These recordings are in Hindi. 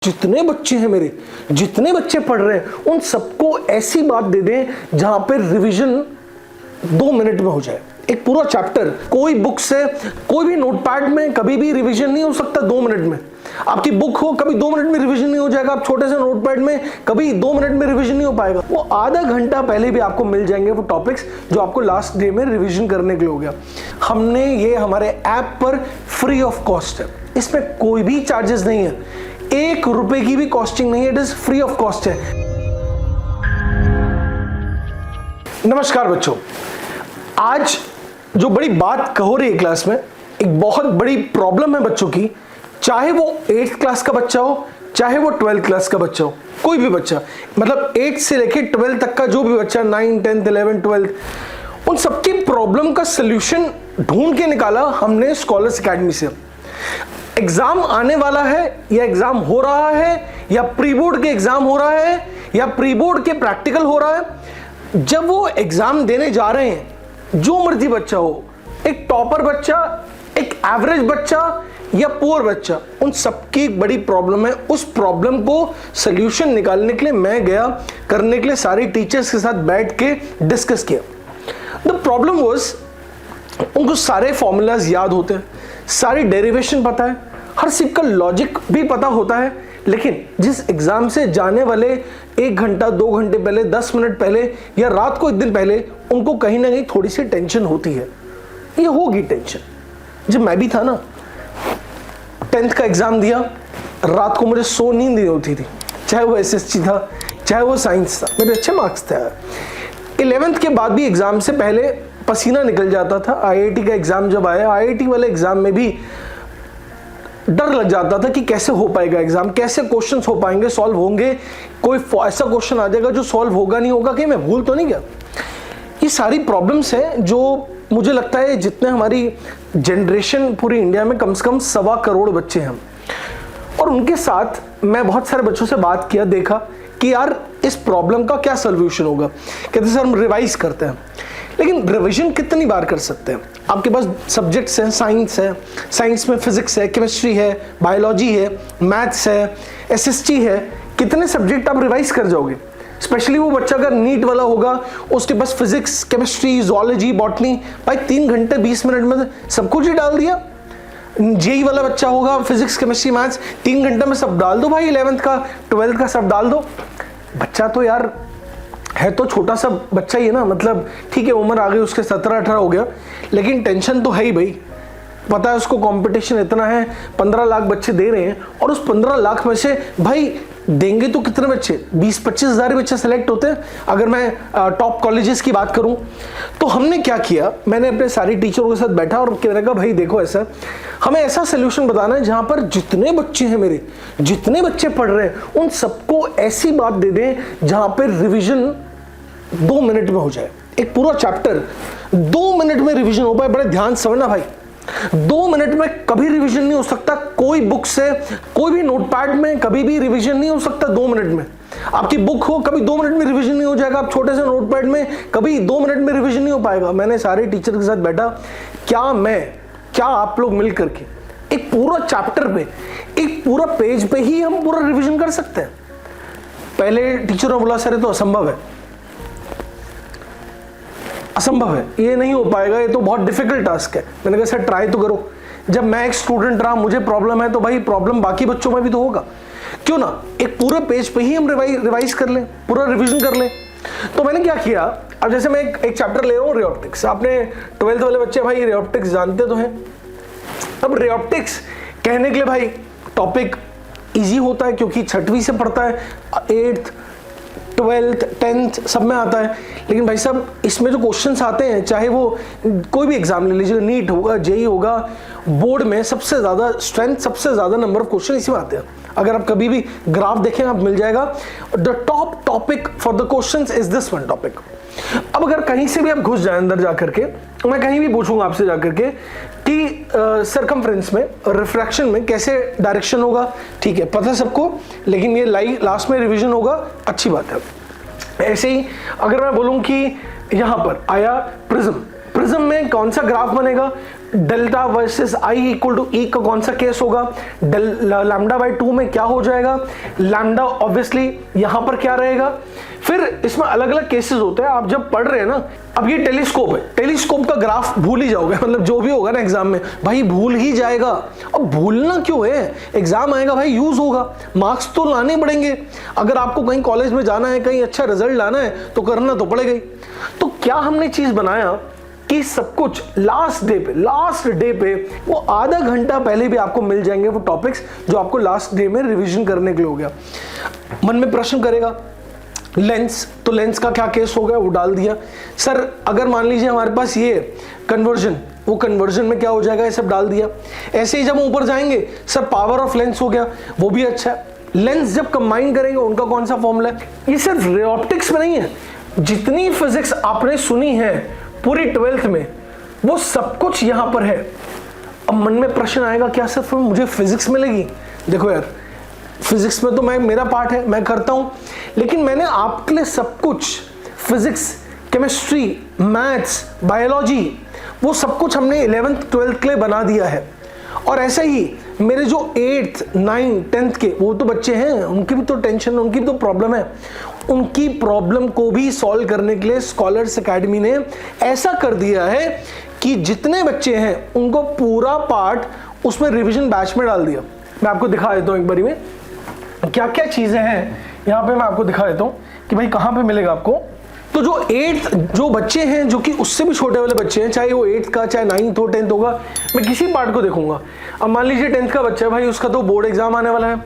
जितने बच्चे हैं मेरे, जितने बच्चे पढ़ रहे हैं उन सबको ऐसी बात दे दें जहां पे रिवीजन 2 मिनट में हो जाए। एक पूरा चैप्टर कोई बुक से, कोई भी नोटपैड में कभी भी रिवीजन नहीं हो सकता 2 मिनट में। आपकी बुक हो कभी 2 मिनट में रिवीजन नहीं हो जाएगा, आप छोटे से नोटपैड में कभी 2 मिनट में रिवीजन नहीं हो पाएगा। वो आधा घंटा पहले भी आपको मिल जाएंगे वो टॉपिक्स जो आपको लास्ट डे में रिवीजन करने के लिए हो गया। हमने ये हमारे ऐप पर फ्री ऑफ कॉस्ट है, इसमें कोई भी चार्जेस नहीं है, 1 रुपए की भी कॉस्टिंग नहीं है, it is free of cost है। नमस्कार बच्चों, आज जो बड़ी बात हो रही है क्लास में, एक बहुत बड़ी प्रॉब्लम है बच्चों की, चाहे वो 8th क्लास का बच्चा हो, चाहे वो 12th क्लास का बच्चा हो, कोई भी बच्चा, मतलब 8 से लेके 12 तक का जो भी बच्चा, 9, 10, 11, 12, उन सबकी प्रॉब्लम का सोल्यूशन ढूंढ के निकाला हमने स्कॉलर्स अकेडमी से। एग्जाम आने वाला है या एग्जाम हो रहा है या प्री बोर्ड के एग्जाम हो रहा है या प्री बोर्ड के प्रैक्टिकल हो रहा है, जब वो एग्जाम देने जा रहे हैं, जो मर्जी बच्चा हो, एक टॉपर बच्चा, एक एवरेज बच्चा या पुअर बच्चा, उन सबकी बड़ी प्रॉब्लम है। उस प्रॉब्लम को सॉल्यूशन निकालने के लिए मैं गया, करने के लिए सारे टीचर्स के साथ बैठ के डिस्कस किया। द प्रॉब्लम वाज, उनको सारे फॉर्मूलाज याद होते हैं, सारी डेरिवेशन पता है, हर चीज का लॉजिक भी पता होता है, लेकिन जिस एग्जाम से जाने वाले 1 घंटा 2 घंटे पहले, 10 मिनट पहले या रात को 1 दिन पहले उनको कहीं ना कहीं थोड़ी सी टेंशन होती है। ये होगी टेंशन। जब मैं भी था ना, 10th का एग्जाम दिया, रात को मुझे सो नींद नहीं होती थी, चाहे वो एसएसटी था, चाहे वो साइंस था, मेरे अच्छे मार्क्स थे। 11th के बाद भी एग्जाम से पहले पसीना निकल जाता था। आईआईटी का एग्जाम जब आया, आईआईटी वाले एग्जाम में भी डर लग जाता था कि कैसे हो पाएगा एग्जाम, कैसे क्वेश्चंस हो पाएंगे, सॉल्व होंगे, कोई ऐसा क्वेश्चन आ जाएगा जो सॉल्व होगा नहीं होगा, कि मैं भूल तो नहीं गया। ये सारी प्रॉब्लम्स हैं जो मुझे लगता है जितने हमारी जनरेशन पूरी इंडिया में कम से कम 1.25 करोड़ बच्चे हैं, और उनके साथ मैं बहुत सारे बच्चों से बात किया, देखा कि यार इस प्रॉब्लम का क्या सोल्यूशन होगा। कहते सर हम रिवाइज करते हैं, लेकिन रिवीजन कितनी बार कर सकते हैं? आपके पास सब्जेक्ट्स हैं, साइंस है, साइंस में फिजिक्स है, केमिस्ट्री है, बायोलॉजी है, मैथ्स है, एसएसटी है, कितने सब्जेक्ट आप रिवाइज कर जाओगे? स्पेशली वो बच्चा अगर नीट वाला होगा, उसके पास फिजिक्स, केमिस्ट्री, जूलॉजी, बॉटनी, भाई 3 घंटे 20 मिनट में सब कुछ ही डाल दिया। जेई वाला बच्चा होगा, फिजिक्स, केमिस्ट्री, मैथ्स 3 घंटे में सब डाल दो भाई, 11th का 12th का सब डाल दो। बच्चा तो यार है तो छोटा सा बच्चा ही है ना, मतलब ठीक है उम्र आ गई उसके 17-18 हो गया, लेकिन टेंशन तो है ही भाई। पता है उसको कंपटीशन इतना है, 15 लाख बच्चे दे रहे हैं, और उस 15 लाख में से भाई देंगे तो कितने बच्चे, 20-25 हज़ार बच्चे सेलेक्ट होते हैं। अगर मैं टॉप कॉलेजेस की बात करूं, तो हमने क्या किया, मैंने अपने सारी टीचरों के साथ बैठा और मैंने कहा भाई देखो, ऐसा हमें ऐसा सोल्यूशन बताना है जहां पर जितने बच्चे हैं मेरे, जितने बच्चे पढ़ रहे हैं उन सबको ऐसी बात दे दें जहां पर रिविजन 2 मिनट में हो जाए। एक पूरा चैप्टर 2 मिनट में रिवीजन हो पाए। बड़े ध्यान से समझना भाई, 2 मिनट में कभी रिवीजन नहीं हो सकता, कोई बुक से, कोई भी नोटपैड में कभी भी रिवीजन नहीं हो सकता 2 मिनट में। आपकी बुक हो कभी 2 मिनट में रिवीजन नहीं हो जाएगा, आप छोटे से नोटपैड में कभी 2 मिनट में रिवीजन नहीं हो पाएगा। मैंने सारे टीचर के साथ बैठा, क्या आप लोग मिल करके एक पूरा चैप्टर पे, एक पूरा पेज पे ही हम पूरा रिवीजन कर सकते हैं? पहले टीचरों ने बोला सर ये तो असंभव है, असंभव है, ये नहीं हो पाएगा, ये तो बहुत डिफिकल्ट टास्क है। मैंने कहा सर ट्राई तो करो। जब मैं एक स्टूडेंट रहा, मुझे प्रॉब्लम है, तो भाई प्रॉब्लम बाकी बच्चों में भी तो होगा, क्यों ना एक पूरे पेज पे ही हम रिवाइज कर लें, पूरा रिवीजन कर लें। तो मैंने क्या किया, अब जैसे मैं एक चैप्टर ले रहा हूँ रेऑप्टिक्स, आपने 12th वाले बच्चे भाई रेऑप्टिक्स जानते तो हैं। अब रेऑप्टिक्स कहने के लिए भाई टॉपिक ईजी होता है, क्योंकि 6वीं से पढ़ता है, 8th 12th 10th सब में आता है, लेकिन भाई साहब इसमें जो क्वेश्चंस आते हैं, चाहे वो कोई भी एग्जाम ले लीजिए, नीट होगा, जेई होगा, बोर्ड में सबसे ज्यादा स्ट्रेंथ, सबसे ज्यादा नंबर ऑफ क्वेश्चन इसी में आते हैं। अगर आप कभी भी ग्राफ देखें आप मिल जाएगा, the top topic for the questions is this one topic. अब अगर कहीं से भी आप घुस जाए अंदर जाकर के, मैं कहीं भी पूछूंगा आपसे जाकर के कि सरकमफ्रेंस में, रिफ्रैक्शन में कैसे डायरेक्शन होगा, ठीक है पता सबको, लेकिन ये लास्ट में रिवीजन होगा, अच्छी बात है। ऐसे ही अगर मैं बोलूं कि यहां पर आया प्रिज्म, प्रिज्म में कौन सा ग्राफ बनेगा, delta versus I equal to E का कौन सा केस होगा, लैम्डा बाई 2 में क्या हो जाएगा, लैम्डा ऑब्वियसली यहां पर क्या रहेगा। फिर इसमें अलग अलग केसेस होते हैं, आप जब पढ़ रहे हैं ना। अब ये टेलीस्कोप है, टेलीस्कोप का ग्राफ भूल ही जाओगे, मतलब जो भी होगा ना एग्जाम में भाई भूल ही जाएगा। अब भूलना क्यों है, एग्जाम आएगा भाई, यूज होगा, मार्क्स तो लाने पड़ेंगे। अगर आपको कहीं कॉलेज में जाना है, कहीं अच्छा रिजल्ट लाना है तो करना तो पड़ेगा ही। तो क्या हमने चीज बनाया कि सब कुछ लास्ट डे पे वो आधा घंटा पहले भी आपको मिल जाएंगे वो टॉपिक्स जो आपको लास्ट डे में रिवीजन करने के लिए हो गया। मन में प्रश्न करेगा लेंस, तो लेंस का क्या केस हो गया, वो डाल दिया। सर अगर मान लीजिए हमारे पास ये कन्वर्जन, वो कन्वर्जन में क्या हो जाएगा, ये सब डाल दिया। ऐसे ही जब ऊपर जाएंगे सर पावर ऑफ लेंस हो गया, वो भी अच्छा है। लेंस जब कंबाइन करेंगे उनका कौन सा फॉर्मूला है। ये सिर्फ रे ऑप्टिक्स में नहीं है, जितनी फिजिक्स आपने सुनी है पूरी 12th में वो सब कुछ यहां पर है। अब मन में प्रश्न आएगा क्या सिर्फ मुझे फिजिक्स मिलेगी। देखो यार फिजिक्स में तो मेरा पार्ट है, मैं करता हूं, लेकिन मैंने आपके लिए सब कुछ फिजिक्स, केमिस्ट्री, मैथ्स, बायोलॉजी, वो सब कुछ हमने 11th 12th के लिए बना दिया है। और ऐसा ही मेरे जो 8th 9th 10th के वो तो बच्चे हैं, उनकी भी तो टेंशन, उनकी भी तो प्रॉब्लम है, उनकी प्रॉब्लम को भी सॉल्व करने के लिए स्कॉलर्स एकेडमी ने ऐसा कर दिया है कि जितने बच्चे हैं उनको पूरा पार्ट उसमें रिवीजन बैच में डाल दिया। मैं आपको दिखा देता हूं एक बारी में क्या क्या चीजें हैं यहाँ पे, मैं आपको दिखा देता हूँ कि भाई कहाँ पे मिलेगा आपको। तो जो 8th जो बच्चे हैं, जो कि उससे भी छोटे वाले बच्चे हैं, चाहे वो 8th का चाहे 9th हो 10th होगा, मैं किसी पार्ट को देखूंगा। अब मान लीजिए 10th का बच्चा है भाई, उसका तो बोर्ड एग्जाम आने वाला है,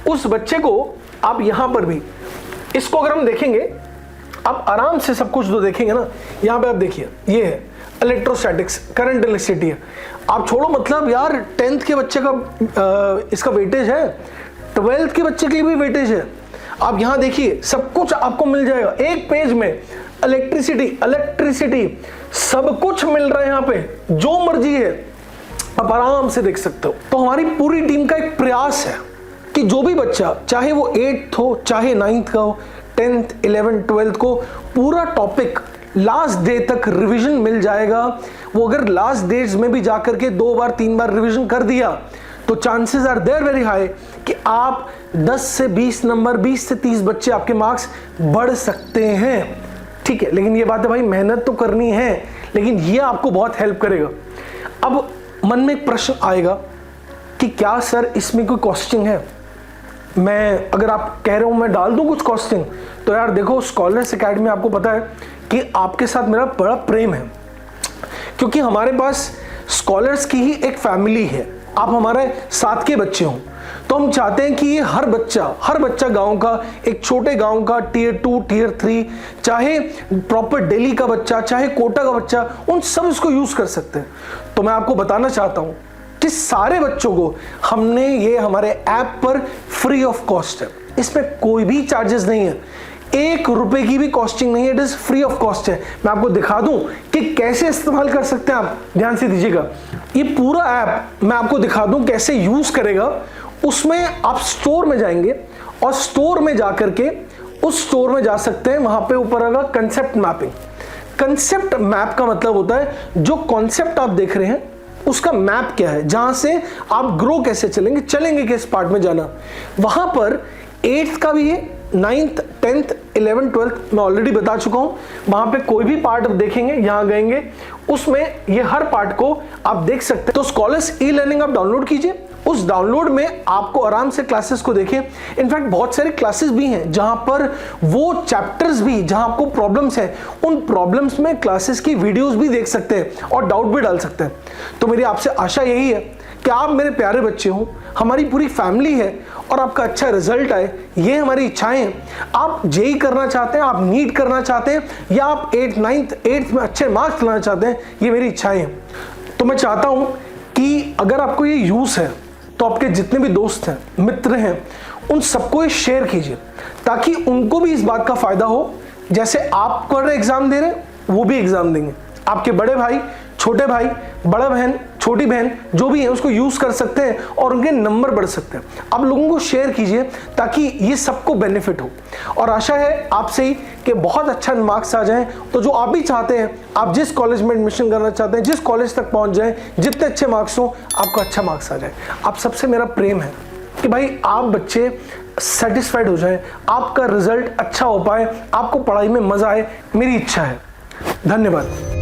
उस बच्चे को आप यहाँ पर भी इसको अगर हम देखेंगे, आप आराम से सब कुछ तो देखेंगे ना। यहाँ पे आप देखिए ये है इलेक्ट्रोस्टैटिक्स, करंट इलेक्ट्रिसिटी है। आप छोड़ो मतलब यार 10th के बच्चे का इसका वेटेज है, 12th के बच्चे के लिए भी वेटेज है। आप यहां देखिए सब कुछ आपको मिल जाएगा एक पेज में, इलेक्ट्रिसिटी सब कुछ मिल रहा है यहाँ पे, जो मर्जी है आप आराम से देख सकते हो। तो हमारी पूरी टीम का एक प्रयास है कि जो भी बच्चा, चाहे वो 8th हो चाहे 9th का हो, 10th 11th 12th को पूरा टॉपिक लास्ट डे तक रिवीजन मिल जाएगा। वो अगर लास्ट डेज में भी जाकर के 2 बार 3 बार रिवीजन कर दिया तो chances are there very high कि आप 10 से 20 नंबर, 20 से 30 बच्चे आपके मार्क्स बढ़ सकते हैं। ठीक है, लेकिन ये बात है भाई मेहनत तो करनी है, लेकिन ये आपको बहुत हेल्प करेगा। अब मन में एक प्रश्न आएगा कि क्या सर इसमें कोई कॉस्टिंग है। मैं अगर आप कह रहे हो मैं डाल दूं कुछ कॉस्टिंग, तो यार देखो स्कॉलर्स एकेडमी आपको पता है कि आपके साथ मेरा बड़ा प्रेम है, क्योंकि हमारे पास स्कॉलर्स की ही एक फैमिली है। आप हमारे साथ के बच्चे हो, तो हम चाहते हैं कि ये हर बच्चा गांव का, एक छोटे गांव का, Tier 2 Tier 3, चाहे प्रॉपर दिल्ली का बच्चा, चाहे कोटा का बच्चा, उन सब इसको यूज कर सकते हैं। तो मैं आपको बताना चाहता हूं कि सारे बच्चों को हमने ये हमारे ऐप पर फ्री ऑफ कॉस्ट है, इसमें कोई भी चार्जेस नहीं है, 1 रुपए की भी कॉस्टिंग नहीं है, it is free of cost है। मैं आपको दिखा दूं कि कैसे इस्तेमाल कर सकते हैं आप, ध्यान से दीजिएगा। ये पूरा ऐप मैं आपको दिखा दूं कैसे यूज करेगा। उसमें आप स्टोर में जाएंगे और स्टोर में जाकर के उस स्टोर में जा सकते हैं, वहां पे ऊपर आएगा कंसेप्ट मैपिंग। कंसेप्ट मैप का मतलब होता है जो कॉन्सेप्ट आप देख रहे हैं उसका मैप क्या है, जहां से आप ग्रो कैसे चलेंगे किस पार्ट में जाना। वहां पर 8th का भी है, 9th 10th 11th 12th मैं ऑलरेडी बता चुका हूं। वहां पे कोई भी पार्ट देखेंगे, यहां गएंगे, उसमें ये हर पार्ट को आप देख सकते हैं। तो स्कॉलर्स ई लर्निंग आप डाउनलोड कीजिए, उस डाउनलोड में आपको आराम से क्लासेस को देखें। इनफैक्ट बहुत सारे क्लासेस भी हैं जहां पर वो चैप्टर्स भी, जहां आपको प्रॉब्लम्स हैं, उन प्रॉब्लम्स में क्लासेस की वीडियोस भी देख सकते हैं और डाउट भी डाल सकते हैं। तो मेरी आपसे आशा यही है कि आप मेरे प्यारे बच्चे हो, हमारी पूरी फैमिली है और आपका अच्छा रिजल्ट आए, ये हमारी इच्छाएं हैं। आप जेई करना चाहते हैं, आप नीट करना चाहते हैं, या आप 8th 9th 8th में अच्छे मार्क्स लाना चाहते हैं, ये मेरी इच्छाएं हैं। तो मैं चाहता हूं कि अगर आपको ये यूज है तो आपके जितने भी दोस्त हैं, मित्र हैं, उन सबको ये शेयर कीजिए ताकि उनको भी इस बात का फायदा हो। जैसे आप एग्जाम दे रहे हैं वो भी एग्जाम देंगे, आपके बड़े भाई, छोटे भाई, बड़ा बहन, छोटी बहन जो भी है उसको यूज कर सकते हैं और उनके नंबर बढ़ सकते हैं। आप लोगों को शेयर कीजिए ताकि ये सबको बेनिफिट हो। और आशा है आपसे ही कि बहुत अच्छा मार्क्स आ जाएं। तो जो आप भी चाहते हैं, आप जिस कॉलेज में एडमिशन करना चाहते हैं, जिस कॉलेज तक पहुंच जाएं, जितने अच्छे मार्क्स हो आपको अच्छा मार्क्स आ जाए। आप सबसे मेरा प्रेम है कि भाई आप बच्चे सेटिस्फाइड हो जाएं, आपका रिजल्ट अच्छा हो पाए, आपको पढ़ाई में मजा आए, मेरी इच्छा है। धन्यवाद।